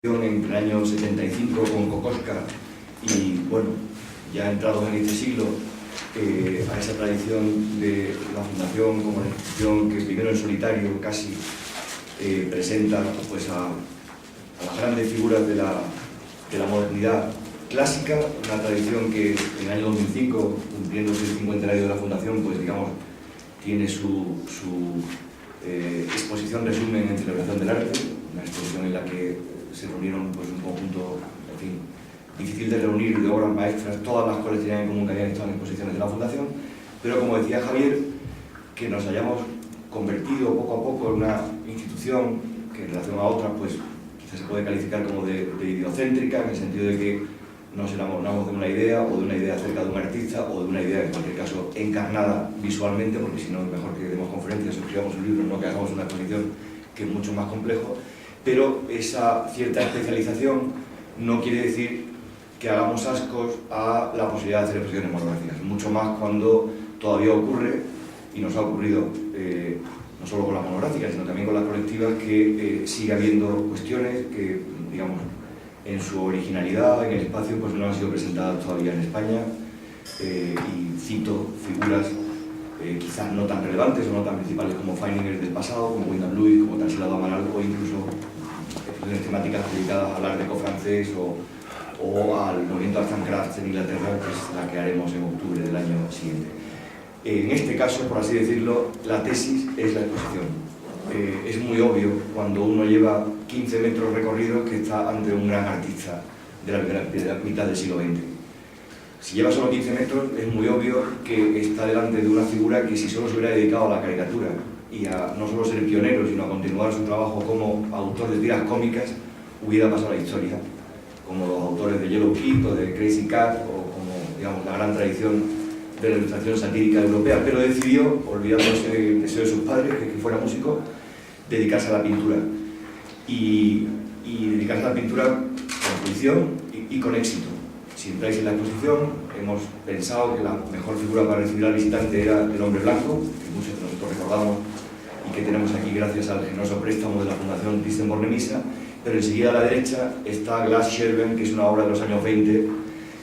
entre el año 75 con Kokoschka y, bueno, ya entrados en este siglo, a esa tradición de la Fundación como la institución que primero en solitario casi presenta pues, a las grandes figuras de la modernidad clásica, una tradición que en el año 2005, cumpliéndose el 50º de la Fundación, pues digamos, tiene su exposición resumen en celebración del arte, una exposición en la que se reunieron pues, un conjunto, en fin, difícil de reunir, de obras maestras, todas las cuales tenían en común que habían estado en exposiciones de la Fundación, pero como decía Javier, que nos hayamos convertido poco a poco en una institución que en relación a otras pues quizás se puede calificar como de idiocéntrica, en el sentido de que nos enamoramos de una idea o de una idea acerca de un artista o de una idea en cualquier caso encarnada visualmente, porque si no es mejor que demos conferencias o escribamos un libro, no que hagamos una exposición que es mucho más complejo, pero esa cierta especialización no quiere decir que hagamos ascos a la posibilidad de hacer exposiciones monográficas, mucho más cuando todavía ocurre, y nos ha ocurrido no solo con las monográficas, sino también con las colectivas, que sigue habiendo cuestiones que, digamos, en su originalidad, en el espacio, pues no han sido presentadas todavía en España, y cito figuras quizás no tan relevantes o no tan principales como Feininger del pasado, como Wyndham Lewis, como Tarsila Amaral, o incluso exposiciones temáticas dedicadas al arte francés o al movimiento Arts and Crafts en Inglaterra, que es la que haremos en octubre del año siguiente. En este caso, por así decirlo, la tesis es la exposición. Es muy obvio cuando uno lleva 15 metros recorridos que está ante un gran artista de la mitad del siglo XX. Si lleva solo 15 metros, es muy obvio que está delante de una figura que si solo se hubiera dedicado a la caricatura y a no solo ser pionero, sino a continuar su trabajo como autor de tiras cómicas, hubiera pasado a la historia, como los autores de Yellow Kid o de Crazy Cat, o como, digamos, la gran tradición de la ilustración satírica europea, pero decidió, olvidándose del deseo de sus padres, que fuera músico, dedicarse a la pintura. Y dedicarse a la pintura con fruición y con éxito. Si entráis en la exposición, hemos pensado que la mejor figura para recibir al visitante era el hombre blanco, que muchos de nosotros recordamos y que tenemos aquí gracias al generoso préstamo de la Fundación Thyssen-Bornemisza, pero enseguida a la derecha está Glass Scherben, que es una obra de los años 20,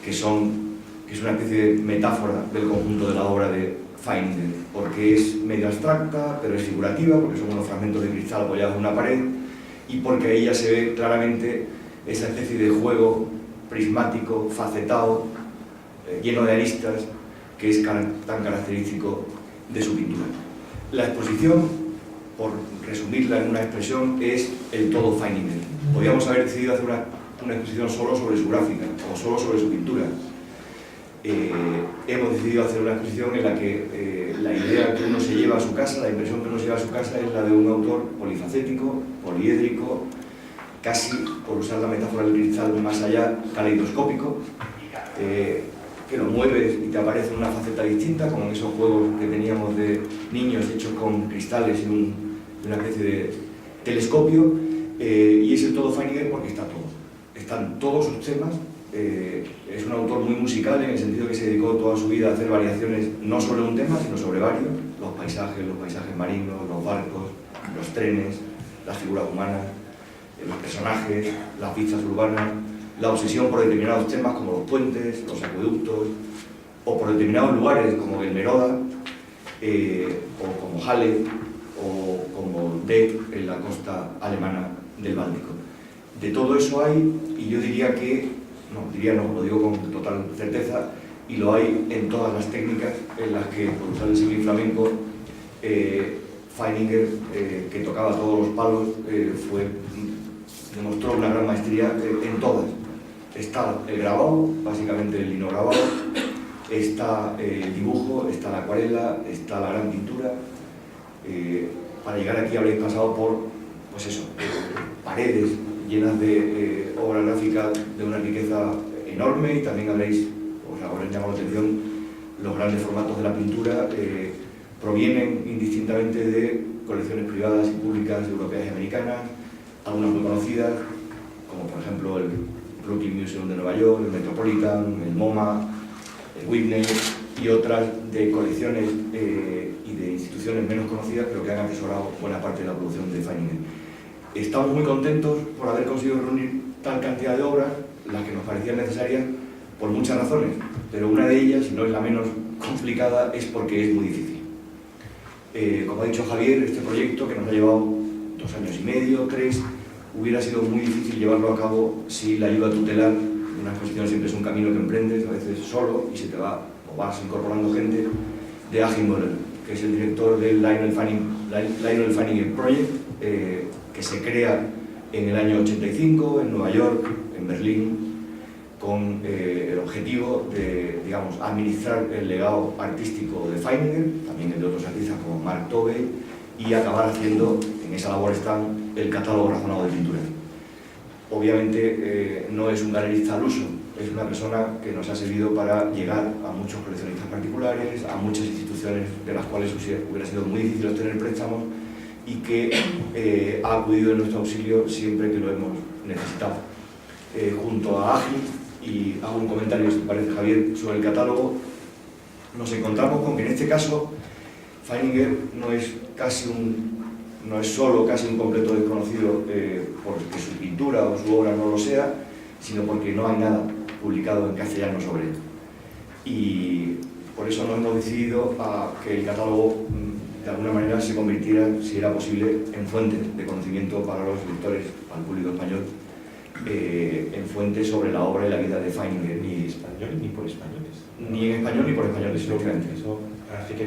que es una especie de metáfora del conjunto de la obra de Feininger, porque es medio abstracta, pero es figurativa, porque son unos fragmentos de cristal apoyados en una pared, y porque ahí ya se ve claramente esa especie de juego prismático, facetado, lleno de aristas, que es tan característico de su pintura. La exposición, por resumirla en una expresión, es el todo Feininger. Podríamos haber decidido hacer una exposición solo sobre su gráfica o solo sobre su pintura. Hemos decidido hacer una exposición en la que la idea que uno se lleva a su casa, la impresión que uno se lleva a su casa es la de un autor polifacético, poliédrico, casi, por usar la metáfora del cristal más allá, caleidoscópico, que lo mueves y te aparece una faceta distinta, como en esos juegos que teníamos de niños hechos con cristales y una especie de telescopio, y es el todo Feininger porque está todo. Están todos sus temas. Es un autor muy musical en el sentido que se dedicó toda su vida a hacer variaciones no sobre un tema, sino sobre varios: los paisajes marinos, los barcos, los trenes, las figuras humanas, los personajes, las pistas urbanas, la obsesión por determinados temas como los puentes, los acueductos, o por determinados lugares como el Meroda, o como Halle, o como Deck en la costa alemana del Báltico. De todo eso hay, y yo diría que, no, lo digo con total certeza, y lo hay en todas las técnicas en las que, por usar el símil flamenco, Feininger, que tocaba todos los palos, demostró una gran maestría en todas. Está el grabado, básicamente el linograbado, está el dibujo, está la acuarela, está la gran pintura. Para llegar aquí habréis pasado por, pues eso, paredes llenas de obra gráfica de una riqueza enorme, y también os habrán llamado la atención los grandes formatos de la pintura. Provienen indistintamente de colecciones privadas y públicas europeas y americanas, algunas muy conocidas, como por ejemplo el Brooklyn Museum de Nueva York, el Metropolitan, el MoMA, el Whitney, y otras de colecciones y de instituciones menos conocidas, pero que han atesorado buena parte de la producción de Feininger. Estamos muy contentos por haber conseguido reunir tal cantidad de obras, las que nos parecían necesarias, por muchas razones, pero una de ellas, y no es la menos complicada, es porque es muy difícil. Como ha dicho Javier, este proyecto, que nos ha llevado 2 años y medio, 3, hubiera sido muy difícil llevarlo a cabo si la ayuda tutelar. Una exposición siempre es un camino que emprendes, a veces solo, y se te va, o vas incorporando gente, de Achim Möller, que es el director del Lionel Feininger Project, que se crea en el año 85 en Nueva York, en Berlín, con el objetivo de, digamos, administrar el legado artístico de Feininger, también el de otros artistas como Mark Tobey, y acabar haciendo, en esa labor están, el catálogo razonado de pintura. Obviamente no es un galerista al uso, es una persona que nos ha servido para llegar a muchos coleccionistas particulares, a muchas instituciones de las cuales hubiera sido muy difícil obtener préstamos y que ha acudido en nuestro auxilio siempre que lo hemos necesitado. Junto a Achim, y hago un comentario, si te parece, Javier, sobre el catálogo, nos encontramos con que en este caso Feininger no es solo casi un completo desconocido porque su pintura o su obra no lo sea, sino porque no hay nada publicado en castellano sobre él. Y por eso nos hemos decidido a que el catálogo de alguna manera se convirtiera, si era posible, en fuente de conocimiento para los lectores, para el público español, en fuente sobre la obra y la vida de Feininger. Ni español ni por españoles. Ni en español ni por españoles, efectivamente. Eso hace que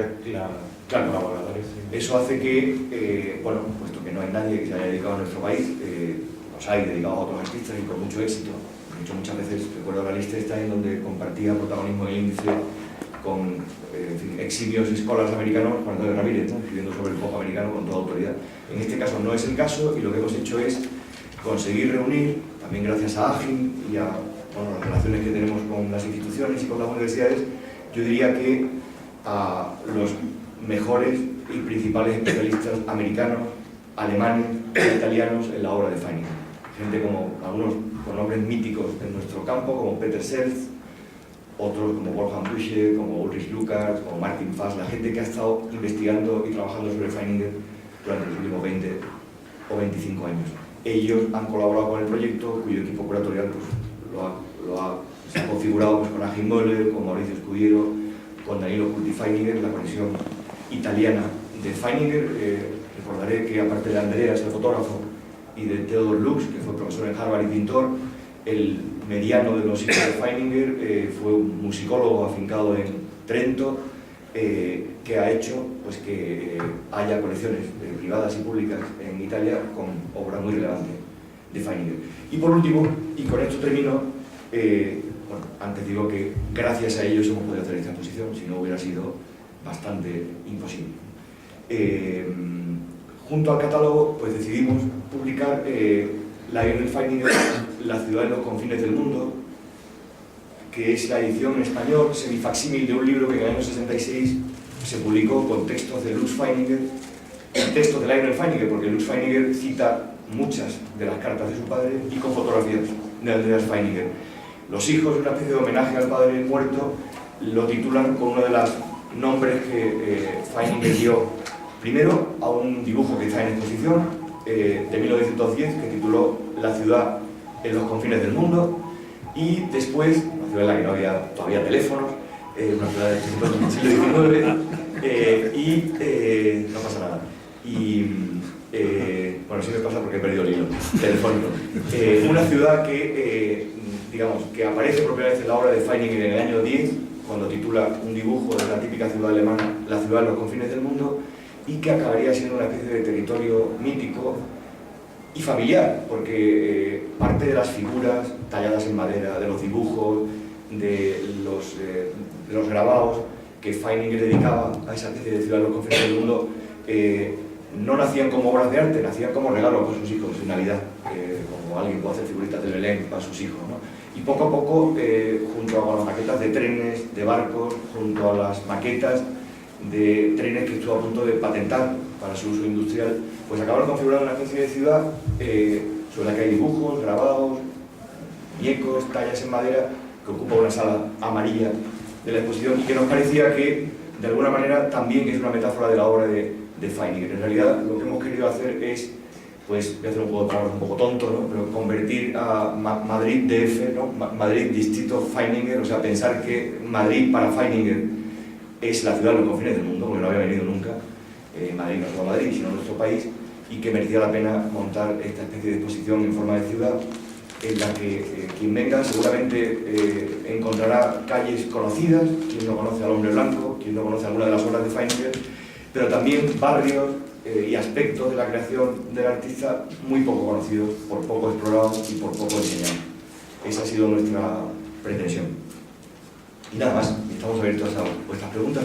claro, colaboradores. Eso hace que, bueno, puesto que no hay nadie que se haya dedicado a nuestro país, los hay dedicados a otros artistas y con mucho éxito. De hecho, muchas veces, recuerdo la lista esta en donde compartía protagonismo en el índice con en fin, eximios escolas americanos, Juan Antonio Ramírez, ¿no?, escribiendo sobre el pop americano con toda autoridad. En este caso no es el caso, y lo que hemos hecho es conseguir reunir, también gracias a Achim y a las relaciones que tenemos con las instituciones y con las universidades, yo diría que a los mejores y principales especialistas americanos, alemanes e italianos en la obra de Feininger. Gente como algunos con nombres míticos en nuestro campo, como Peter Seltz, otros como Wolfgang Büsche, como Ulrich Lucas, como Martin Fass, la gente que ha estado investigando y trabajando sobre Feininger durante los últimos 20 o 25 años. Ellos han colaborado con el proyecto, cuyo equipo curatorial pues, se ha configurado pues, con Achim Möller, con Mauricio Scudiero, con Danilo Curti Feininger, la conexión italiana de Feininger. Recordaré que aparte de Andreas, el fotógrafo, y de Theodor Lux, que fue profesor en Harvard y pintor, el mediano de los hijos de Feininger fue un musicólogo afincado en Trento, que ha hecho pues, que haya colecciones privadas y públicas en Italia con obra muy relevante de Feininger. Y por último, y con esto termino, bueno, antes digo que gracias a ellos hemos podido hacer esta exposición, si no hubiera sido bastante imposible. Junto al catálogo pues decidimos publicar Lionel Feininger, La ciudad en los confines del mundo, que es la edición en español semifacsímil de un libro que en el año 66 se publicó con textos de Lux Feininger y textos de Lionel Feininger, porque Lux Feininger cita muchas de las cartas de su padre y con fotografías de Andreas Feininger. Los hijos, una especie de homenaje al padre muerto, lo titulan con uno de los nombres que Feininger dio primero a un dibujo que está en exposición de 1910 que tituló La ciudad en los confines del mundo, y después, una ciudad en la que no había todavía teléfonos, una ciudad del siglo XIX, y no pasa nada. Y bueno, sí me pasa porque he perdido el hilo telefónico. Una ciudad que, digamos, que aparece por primera vez en la obra de Feininger en el año 10, cuando titula un dibujo de la típica ciudad alemana, La ciudad en los confines del mundo, y que acabaría siendo una especie de territorio mítico y familiar, porque parte de las figuras talladas en madera, de los dibujos, de los grabados que Feininger dedicaba a esa especie de ciudad en los confines del mundo, no nacían como obras de arte, nacían como regalos para sus hijos en Navidad, como alguien puede hacer figuritas de Belén para sus hijos, ¿no? Y poco a poco, junto a las maquetas de trenes, de barcos, junto a las maquetas de trenes que estuvo a punto de patentar para su uso industrial, pues acabaron configurando una especie de ciudad sobre la que hay dibujos, grabados, muñecos, tallas en madera, que ocupa una sala amarilla de la exposición y que nos parecía que, de alguna manera, también es una metáfora de la obra de Feininger. En realidad, lo que hemos querido hacer es pues voy a hacer un juego de palabras un poco tonto, ¿no? Pero convertir a Madrid DF, ¿no? Madrid Distrito Feininger, o sea, pensar que Madrid para Feininger es la ciudad de los confines del mundo, porque no había venido nunca, Madrid no solo Madrid, sino nuestro país, y que merecía la pena montar esta especie de exposición en forma de ciudad, en la que quien venga seguramente encontrará calles conocidas, quien no conoce al hombre blanco, quien no conoce alguna de las obras de Feininger, pero también barrios y aspectos de la creación del artista muy poco conocidos, por poco explorados y por poco enseñados. Esa ha sido nuestra pretensión. Y nada más, estamos abiertos a vuestras preguntas.